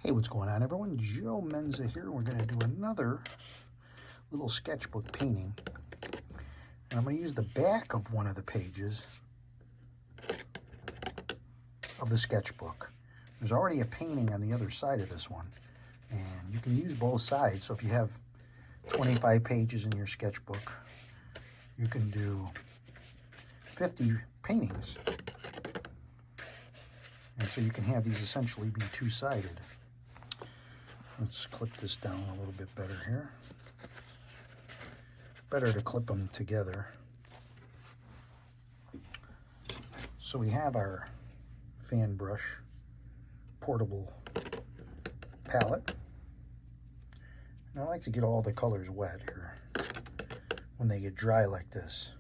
Hey, what's going on, everyone? Joe Menza here. We're going to do another little sketchbook painting. And I'm going to use the back of one of the pages of the sketchbook. There's already a painting on the other side of this one. And you can use both sides. So if you have 25 pages in your sketchbook, you can do 50 paintings. And so you can have these essentially be two-sided. Let's clip this down a little bit better here. Better to clip them together. So we have our fan brush portable palette. And I like to get all the colors wet here when they get dry like this.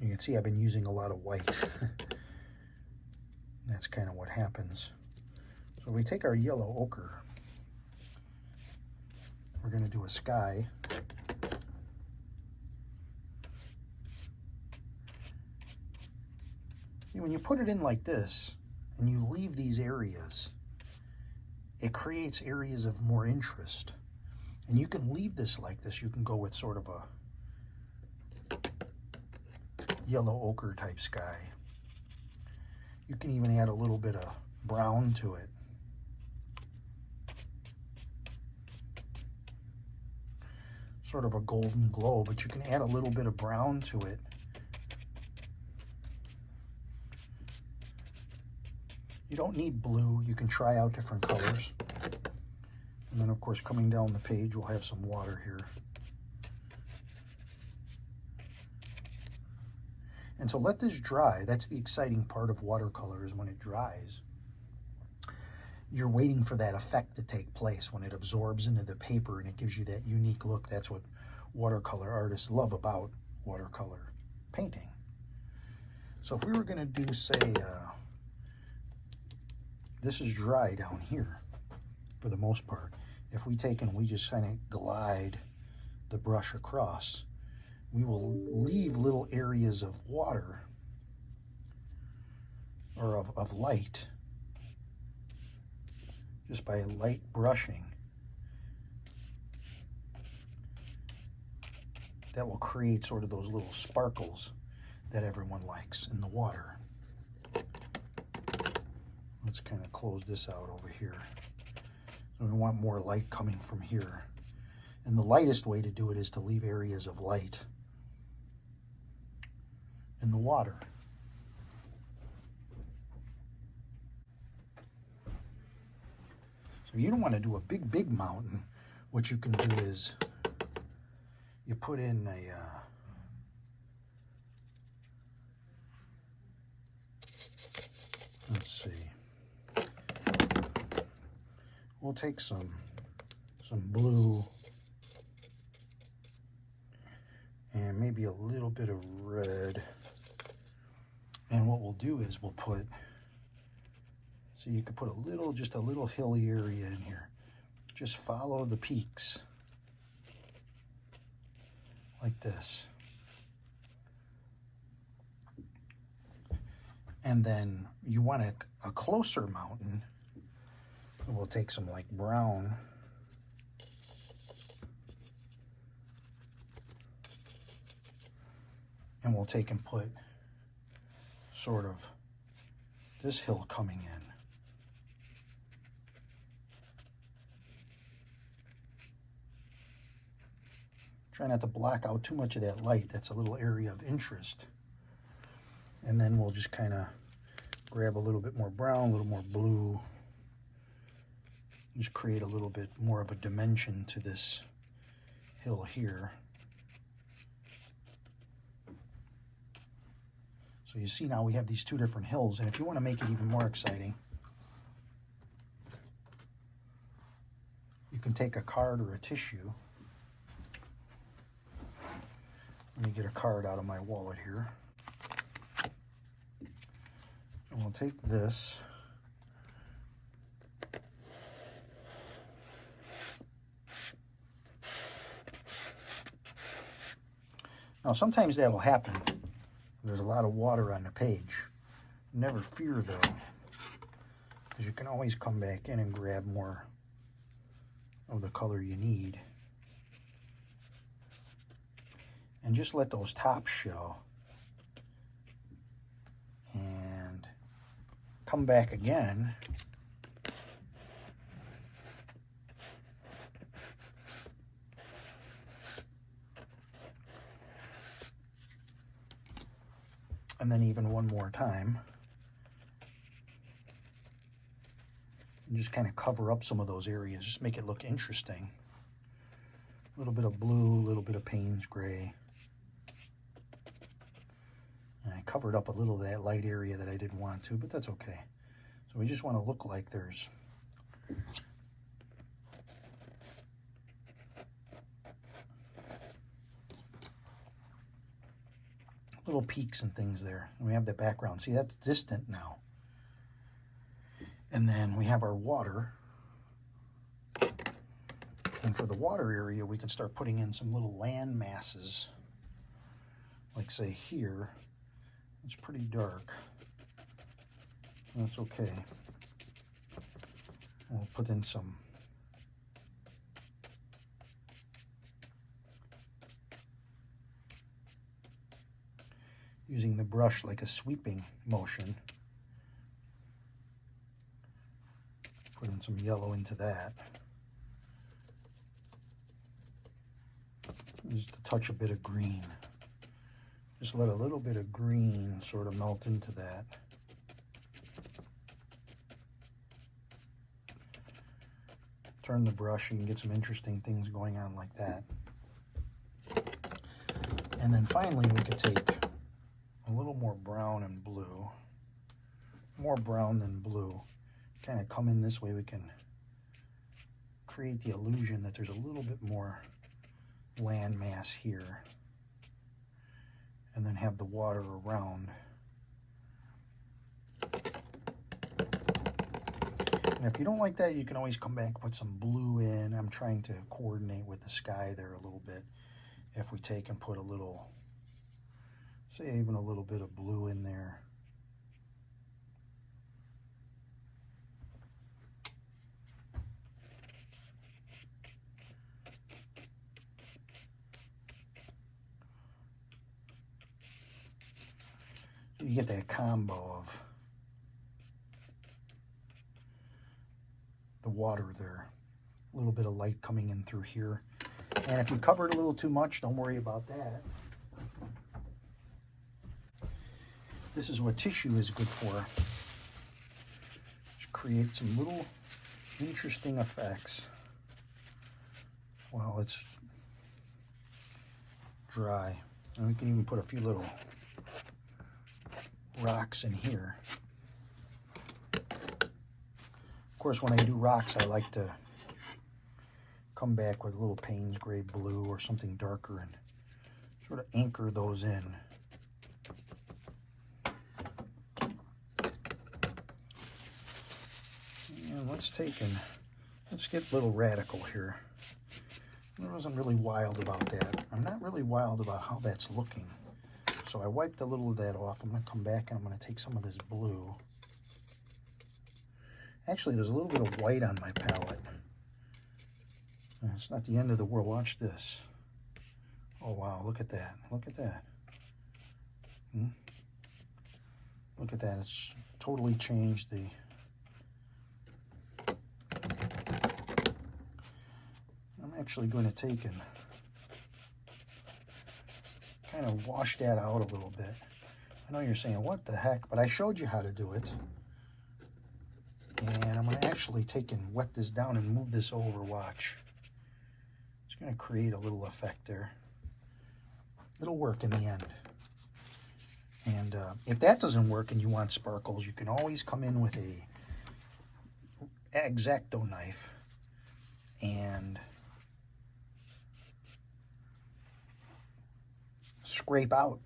You can see I've been using a lot of white. That's kind of what happens. So we take our yellow ochre. We're going to do a sky. See, when you put it in like this and you leave these areas, it creates areas of more interest. And you can leave this like this. You can go with sort of a yellow ochre type sky. You can even add a little bit of brown to it. Sort of a golden glow, but you can add a little bit of brown to it. You don't need blue. You can try out different colors. And then, of course, coming down the page, we'll have some water here. And so let this dry. That's the exciting part of watercolor, is when it dries. You're waiting for that effect to take place when it absorbs into the paper and it gives you that unique look. That's what watercolor artists love about watercolor painting. So if we were going to do, say, this is dry down here for the most part. If we take and we just kind of glide the brush across, we will leave little areas of water or of light just by light brushing. That will create sort of those little sparkles that everyone likes in the water. Let's kind of close this out over here. So we want more light coming from here. And the lightest way to do it is to leave areas of light in the water. So you don't want to do a big mountain. What you can do is you put in a let's see. We'll take some blue and maybe a little bit of red. And what we'll do is we'll put, so you could put just a little hilly area in here. Just follow the peaks like this. And then you want a closer mountain. We'll take some like brown. And we'll take and put sort of this hill coming in. Try not to block out too much of that light. That's a little area of interest. And then we'll just kind of grab a little bit more brown, a little more blue. Just create a little bit more of a dimension to this hill here. So you see now we have these two different hills, and if you want to make it even more exciting, you can take a card or a tissue. Let me get a card out of my wallet here. And we'll take this. Now sometimes that'll happen. There's a lot of water on the page. Never fear though, because you can always come back in and grab more of the color you need. And just let those tops show. And come back again. And then even one more time. And just kind of cover up some of those areas. Just make it look interesting. A little bit of blue, a little bit of Payne's gray. And I covered up a little of that light area that I didn't want to, but that's okay. So we just want to look like there's little peaks and things there. And we have the background. See, that's distant now. And then we have our water. And for the water area, we can start putting in some little land masses. Like say here, it's pretty dark. That's okay. We'll put in some using the brush like a sweeping motion. Put in some yellow into that. Just to touch a bit of green. Just let a little bit of green sort of melt into that. Turn the brush, you can get some interesting things going on like that. And then finally we could take a little more brown and blue. More brown than blue. Kind of come in this way, we can create the illusion that there's a little bit more land mass here. And then have the water around. And if you don't like that, you can always come back and put some blue in. I'm trying to coordinate with the sky there a little bit. If we take and put a little, say even a little bit of blue in there. You get that combo of the water there, a little bit of light coming in through here. And if you cover it a little too much, don't worry about that. This is what tissue is good for. Just create some little interesting effects while it's dry. And we can even put a few little rocks in here. Of course, when I do rocks, I like to come back with a little Payne's gray blue or something darker and sort of anchor those in. And let's get a little radical here. I wasn't really wild about that. I'm not really wild about how that's looking. So I wiped a little of that off. I'm going to come back and I'm going to take some of this blue. Actually, there's a little bit of white on my palette. And it's not the end of the world. Watch this. Oh, wow. Look at that. Look at that. Look at that. It's totally changed the... I'm actually going to take and kind of wash that out a little bit. I know you're saying, what the heck? But I showed you how to do it. And I'm going to actually take and wet this down and move this over. Watch. It's going to create a little effect there. It'll work in the end. And if that doesn't work and you want sparkles, you can always come in with a X-Acto knife and scrape out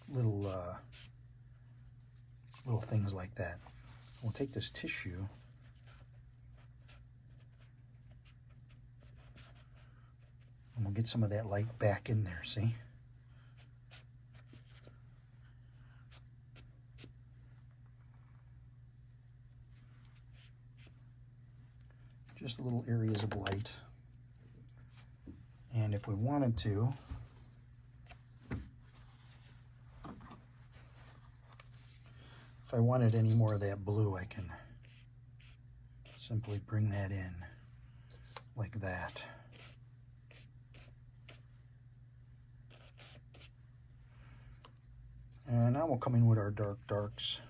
little things like that. We'll take this tissue and we'll get some of that light back in there, see? just little areas of light. And if we wanted to, if I wanted any more of that blue, I can simply bring that in like that. And now we'll come in with our darks.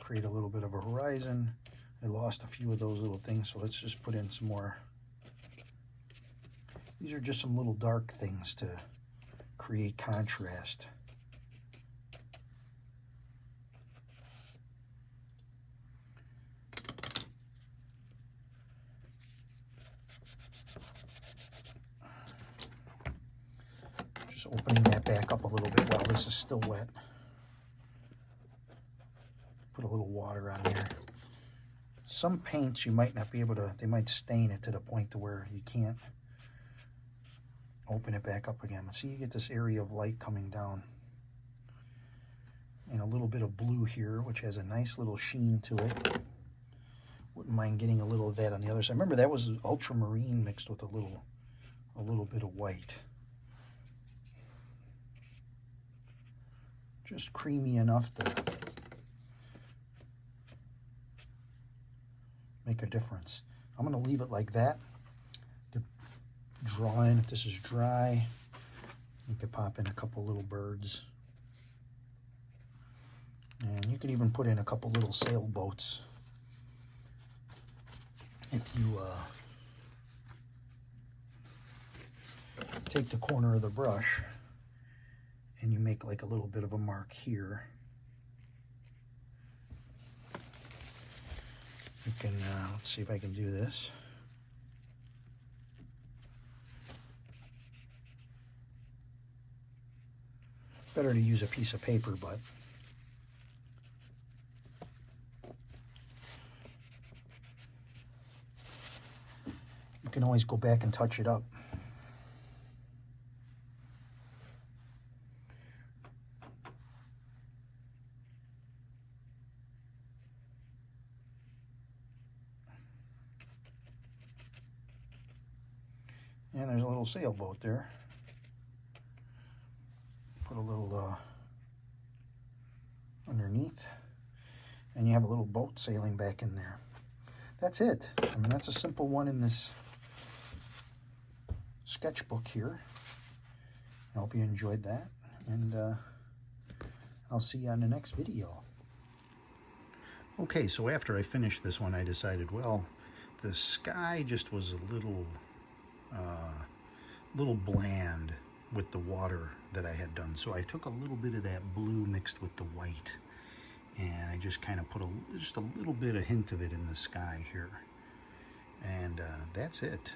Create a little bit of a horizon. I lost a few of those little things, so let's just put in some more. These are just some little dark things to create contrast. Just opening that back up a little bit while this is still wet. Put a little water on there. Some paints you might not be able to, they might stain it to the point to where you can't open it back up again. See, you get this area of light coming down. And a little bit of blue here, which has a nice little sheen to it. Wouldn't mind getting a little of that on the other side. Remember, that was ultramarine mixed with a little bit of white. Just creamy enough to make a difference. I'm going to leave it like that. You could draw in, if this is dry, you could pop in a couple little birds. And you could even put in a couple little sailboats if you take the corner of the brush and you make like a little bit of a mark here. You can, let's see if I can do this. Better to use a piece of paper, but you can always go back and touch it up. And there's a little sailboat there. Put a little underneath, and you have a little boat sailing back in there. That's it. I mean, that's a simple one in this sketchbook here. I hope you enjoyed that, and I'll see you on the next video. Okay, so after I finished this one, I decided, well, the sky just was a little bland with the water that I had done. So I took a little bit of that blue mixed with the white, and I just kind of put just a little bit of hint of it in the sky here. And that's it.